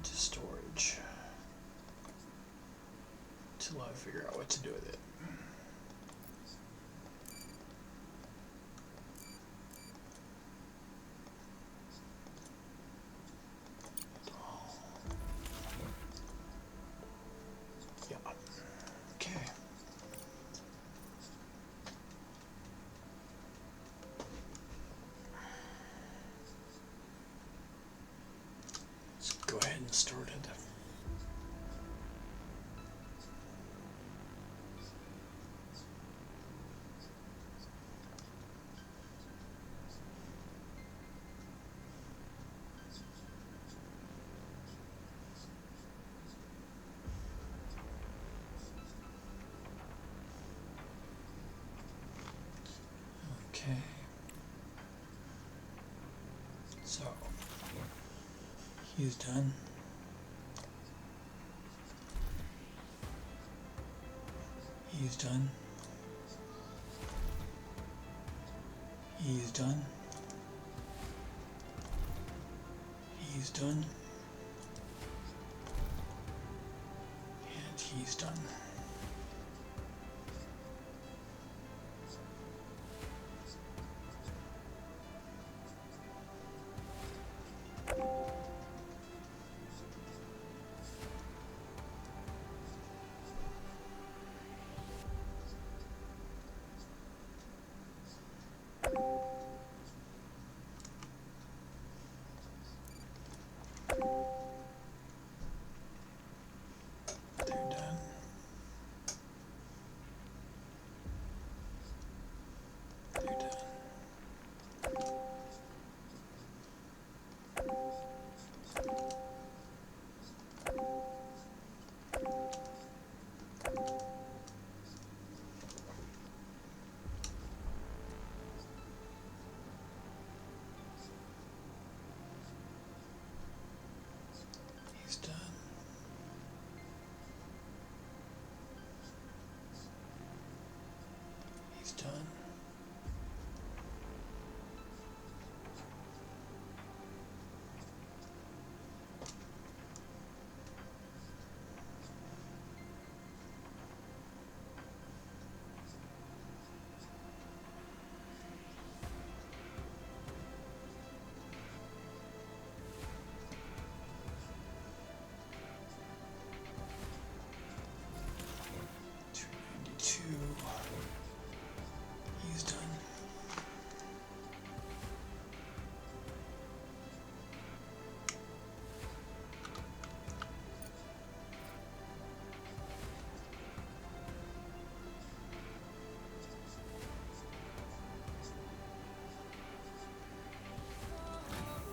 to storage till I figure out what to do with it. Yeah. Okay. Let's go ahead and start it. Okay. So he's done. He's done. He's done. He's done. And he's done. They're done. They're done. He's done. He's done. He's done.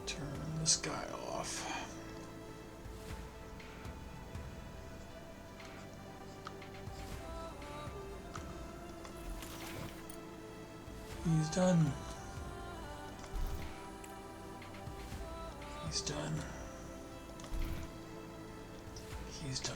Turn this guy off. He's done. He's done. He's done.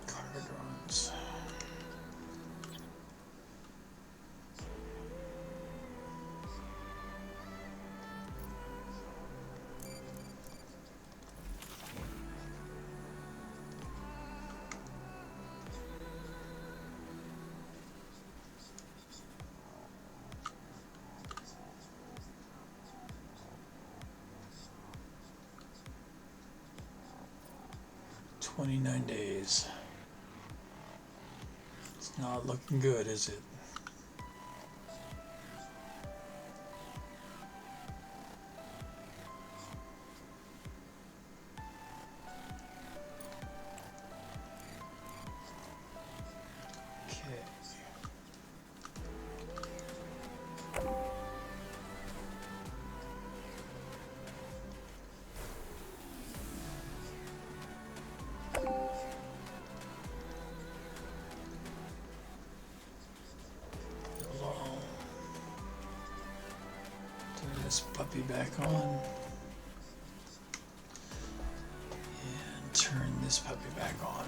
Card runs. $29 days. It's not looking good, is it? puppy back on. And turn this puppy back on.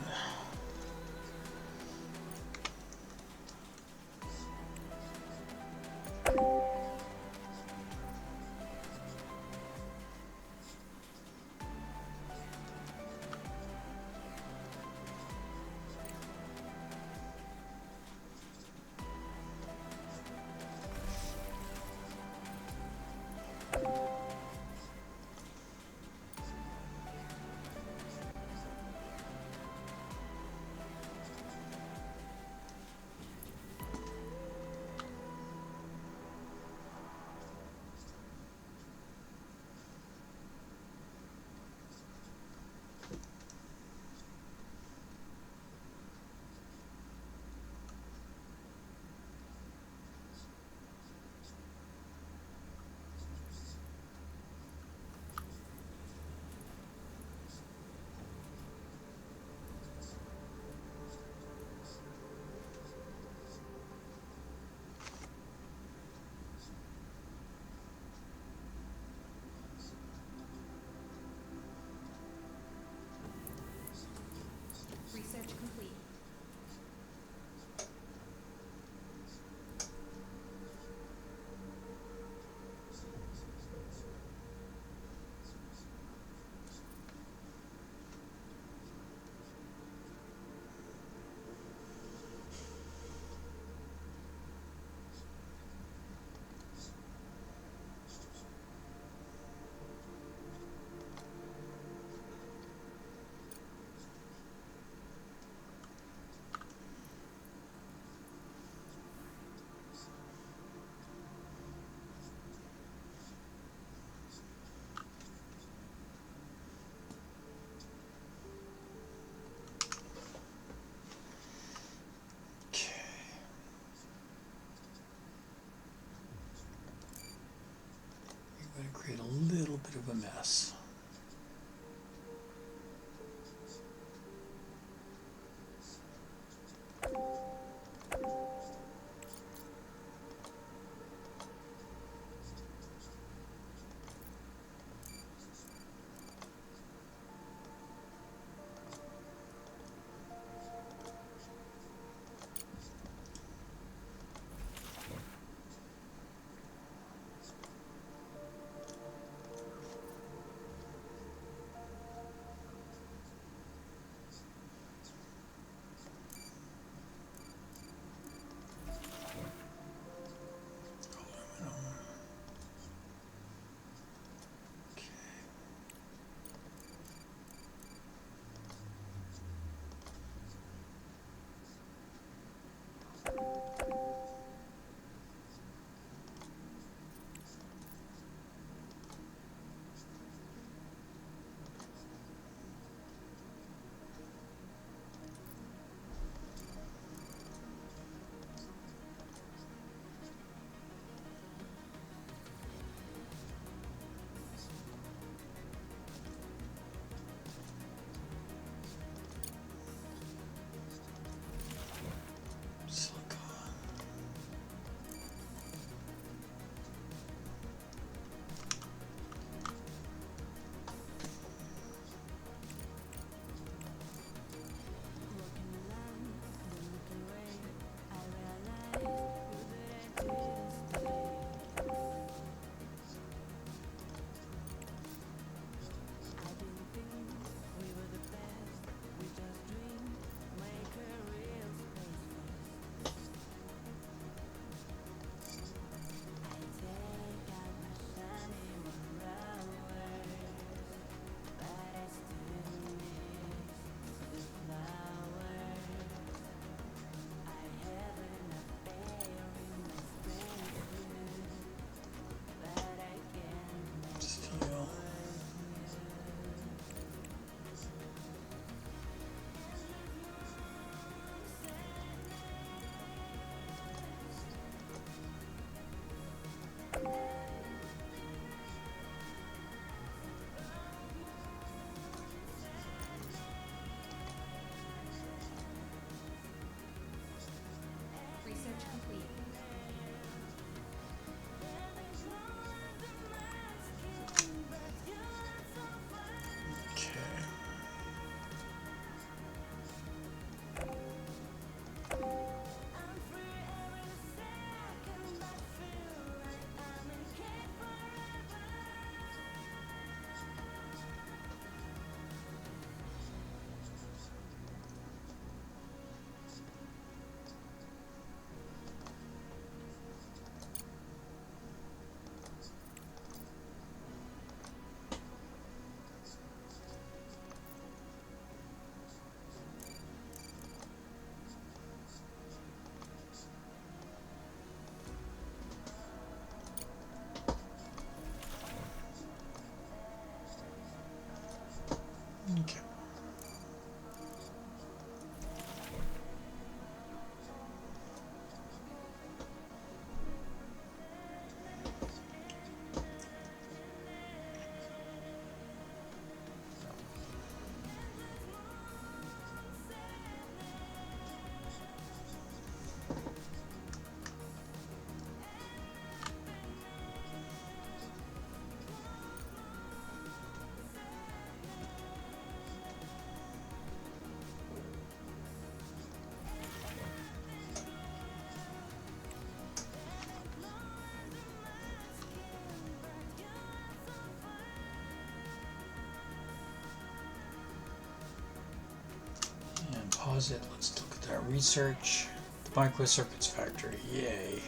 pause it. Let's look at that research. The microcircuits factory, yay.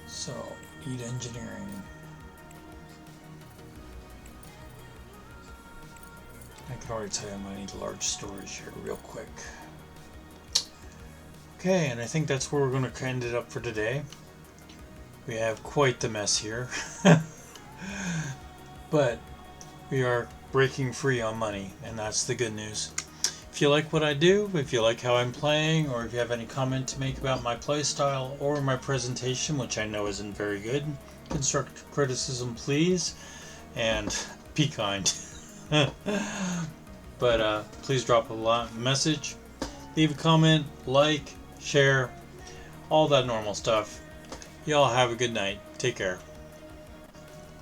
So, eat engineering. I can already tell you I might need large storage here real quick. Okay, and I think that's where we're going to end it up for today. We have quite the mess here. But we are breaking free on money, and that's the good news. If you like what I do, if you like how I'm playing, or if you have any comment to make about my playstyle or my presentation, which I know isn't very good, constructive criticism please, and be kind. But please drop a message, leave a comment, like, share, all that normal stuff. Y'all have a good night. Take care.